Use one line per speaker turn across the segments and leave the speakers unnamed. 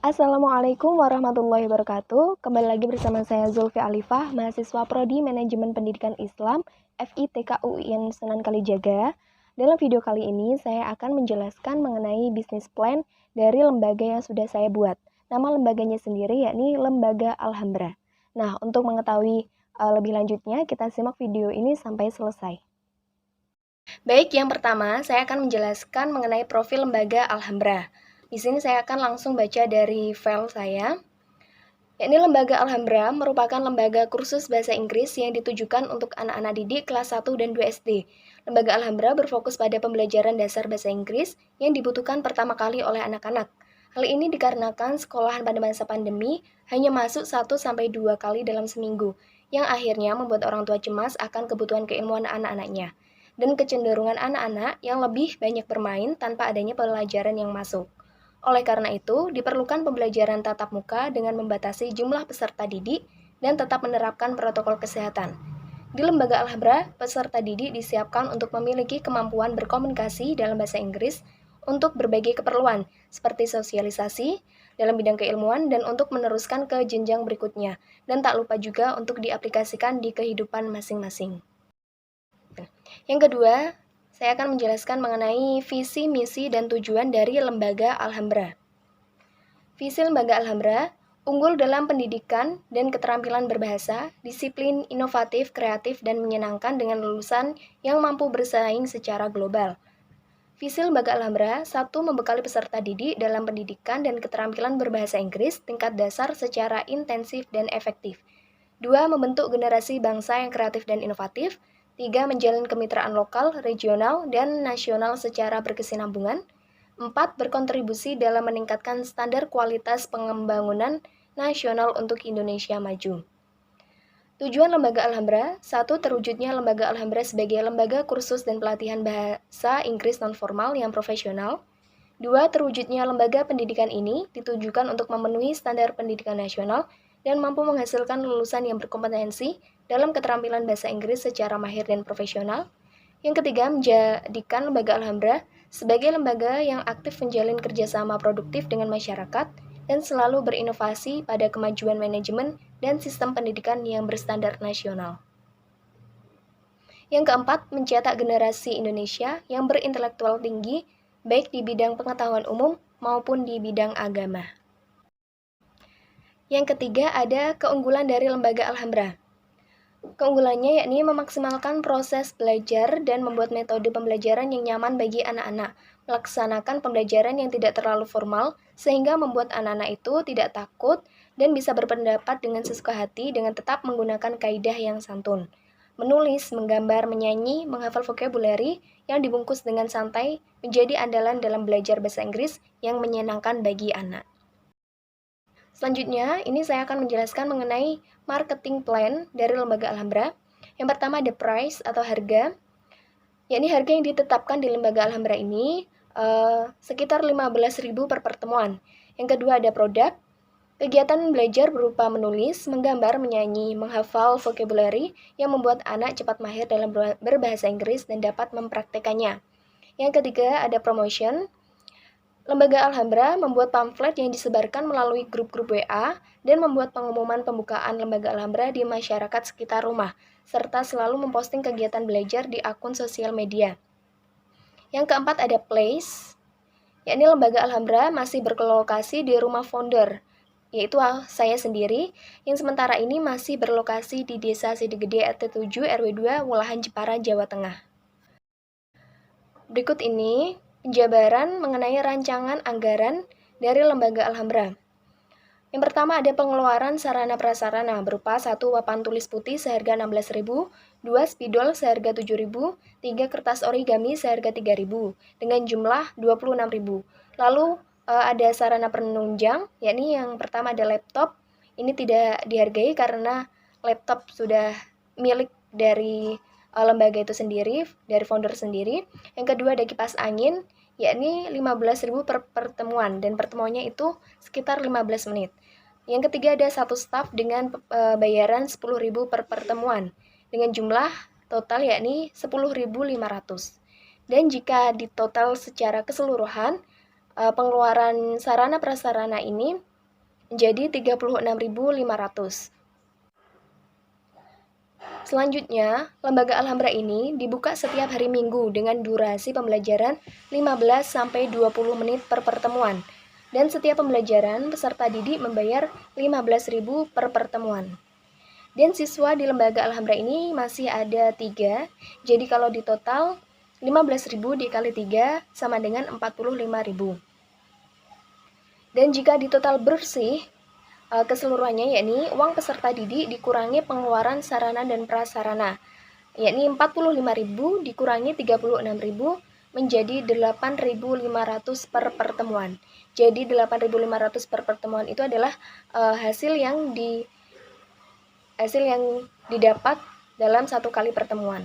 Assalamualaikum warahmatullahi wabarakatuh. Kembali lagi bersama saya Zulfi Alifah, mahasiswa Prodi Manajemen Pendidikan Islam FITK UIN Sunan Kalijaga. Dalam video kali ini saya akan menjelaskan mengenai bisnis plan dari lembaga yang sudah saya buat. Nama lembaganya sendiri yakni Lembaga Alhambra. Nah, untuk mengetahui lebih lanjutnya, kita simak video ini sampai selesai. Baik, yang pertama saya akan menjelaskan mengenai profil Lembaga Alhambra. Di sini saya akan langsung baca dari file saya. Yakni Lembaga Alhambra merupakan lembaga kursus bahasa Inggris yang ditujukan untuk anak-anak didik kelas 1 dan 2 SD. Lembaga Alhambra berfokus pada pembelajaran dasar bahasa Inggris yang dibutuhkan pertama kali oleh anak-anak. Hal ini dikarenakan sekolahan pada masa pandemi hanya masuk 1-2 kali dalam seminggu, yang akhirnya membuat orang tua cemas akan kebutuhan keilmuan anak-anaknya dan kecenderungan anak-anak yang lebih banyak bermain tanpa adanya pelajaran yang masuk. Oleh karena itu, diperlukan pembelajaran tatap muka dengan membatasi jumlah peserta didik dan tetap menerapkan protokol kesehatan. Di Lembaga Alhambra, peserta didik disiapkan untuk memiliki kemampuan berkomunikasi dalam bahasa Inggris untuk berbagai keperluan, seperti sosialisasi, dalam bidang keilmuan, dan untuk meneruskan ke jenjang berikutnya, dan tak lupa juga untuk diaplikasikan di kehidupan masing-masing. Yang kedua, saya akan menjelaskan mengenai visi, misi, dan tujuan dari Lembaga Alhambra. Visi Lembaga Alhambra unggul dalam pendidikan dan keterampilan berbahasa, disiplin inovatif, kreatif, dan menyenangkan dengan lulusan yang mampu bersaing secara global. Visi Lembaga Alhambra, 1. Membekali peserta didik dalam pendidikan dan keterampilan berbahasa Inggris tingkat dasar secara intensif dan efektif. 2. Membentuk generasi bangsa yang kreatif dan inovatif. 3. Menjalin kemitraan lokal, regional, dan nasional secara berkesinambungan. 4. Berkontribusi dalam meningkatkan standar kualitas pembangunan nasional untuk Indonesia maju. Tujuan Lembaga Alhambra, 1. Terwujudnya Lembaga Alhambra sebagai lembaga kursus dan pelatihan bahasa Inggris non-formal yang profesional. 2. Terwujudnya lembaga pendidikan ini ditujukan untuk memenuhi standar pendidikan nasional dan mampu menghasilkan lulusan yang berkompetensi dalam keterampilan bahasa Inggris secara mahir dan profesional. Yang ketiga, menjadikan Lembaga Alhambra sebagai lembaga yang aktif menjalin kerjasama produktif dengan masyarakat dan selalu berinovasi pada kemajuan manajemen dan sistem pendidikan yang berstandar nasional. Yang keempat, mencetak generasi Indonesia yang berintelektual tinggi, baik di bidang pengetahuan umum maupun di bidang agama. Yang ketiga, ada keunggulan dari Lembaga Alhambra. Keunggulannya yakni memaksimalkan proses belajar dan membuat metode pembelajaran yang nyaman bagi anak-anak, melaksanakan pembelajaran yang tidak terlalu formal, sehingga membuat anak-anak itu tidak takut dan bisa berpendapat dengan sesuka hati dengan tetap menggunakan kaidah yang santun. Menulis, menggambar, menyanyi, menghafal vocabulary yang dibungkus dengan santai menjadi andalan dalam belajar bahasa Inggris yang menyenangkan bagi anak. Selanjutnya, ini saya akan menjelaskan mengenai marketing plan dari Lembaga Alhambra. Yang pertama ada price atau harga, yakni harga yang ditetapkan di Lembaga Alhambra ini sekitar 15.000 per pertemuan. Yang kedua ada produk, kegiatan belajar berupa menulis, menggambar, menyanyi, menghafal vocabulary yang membuat anak cepat mahir dalam berbahasa Inggris dan dapat mempraktekannya. Yang ketiga ada promotion. Lembaga Alhambra membuat pamflet yang disebarkan melalui grup-grup WA dan membuat pengumuman pembukaan Lembaga Alhambra di masyarakat sekitar rumah, serta selalu memposting kegiatan belajar di akun sosial media. Yang keempat ada place, yakni Lembaga Alhambra masih berlokasi di rumah founder, yaitu saya sendiri, yang sementara ini masih berlokasi di Desa Sidegede RT 7 RW 2 Wulahan Jepara, Jawa Tengah. Berikut ini penjabaran mengenai rancangan anggaran dari Lembaga Alhambra. Yang pertama ada pengeluaran sarana prasarana berupa 1. Papan tulis putih seharga 16.000, 2. Spidol seharga 7.000, 3. Kertas origami seharga 3.000 dengan jumlah 26.000. Lalu ada sarana penunjang, yakni yang pertama ada laptop. Ini tidak dihargai karena laptop sudah milik dari lembaga itu sendiri, dari founder sendiri. Yang kedua ada kipas angin, yakni 15.000 per pertemuan, dan pertemuannya itu sekitar 15 menit. Yang ketiga ada 1 staf dengan bayaran 10.000 per pertemuan, dengan jumlah total yakni 10.500. Dan jika ditotal secara keseluruhan, pengeluaran sarana prasarana ini menjadi 36.500. Selanjutnya, Lembaga Alhambra ini dibuka setiap hari Minggu dengan durasi pembelajaran 15-20 menit per pertemuan. Dan setiap pembelajaran, peserta didik membayar 15.000 per pertemuan. Dan siswa di Lembaga Alhambra ini masih ada 3, jadi kalau di total 15.000 dikali 3 sama dengan 45.000. Dan jika di total bersih, keseluruhannya yakni uang peserta didik dikurangi pengeluaran sarana dan prasarana, yakni 45.000 dikurangi 36.000 menjadi 8.500 per pertemuan. Jadi 8.500 per pertemuan itu adalah hasil yang didapat dalam satu kali pertemuan.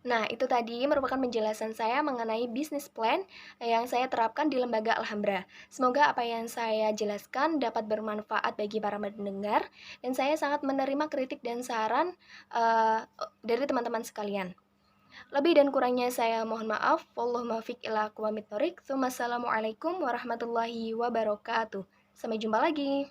Nah, itu tadi merupakan penjelasan saya mengenai bisnis plan yang saya terapkan di Lembaga Alhambra. Semoga apa yang saya jelaskan dapat bermanfaat bagi para pendengar, dan saya sangat menerima kritik dan saran dari teman-teman sekalian. Lebih dan kurangnya saya mohon maaf. Wallahul muwaffiq ila aqwamit thoriq. Wassalamualaikum warahmatullahi wabarakatuh. Sampai jumpa lagi.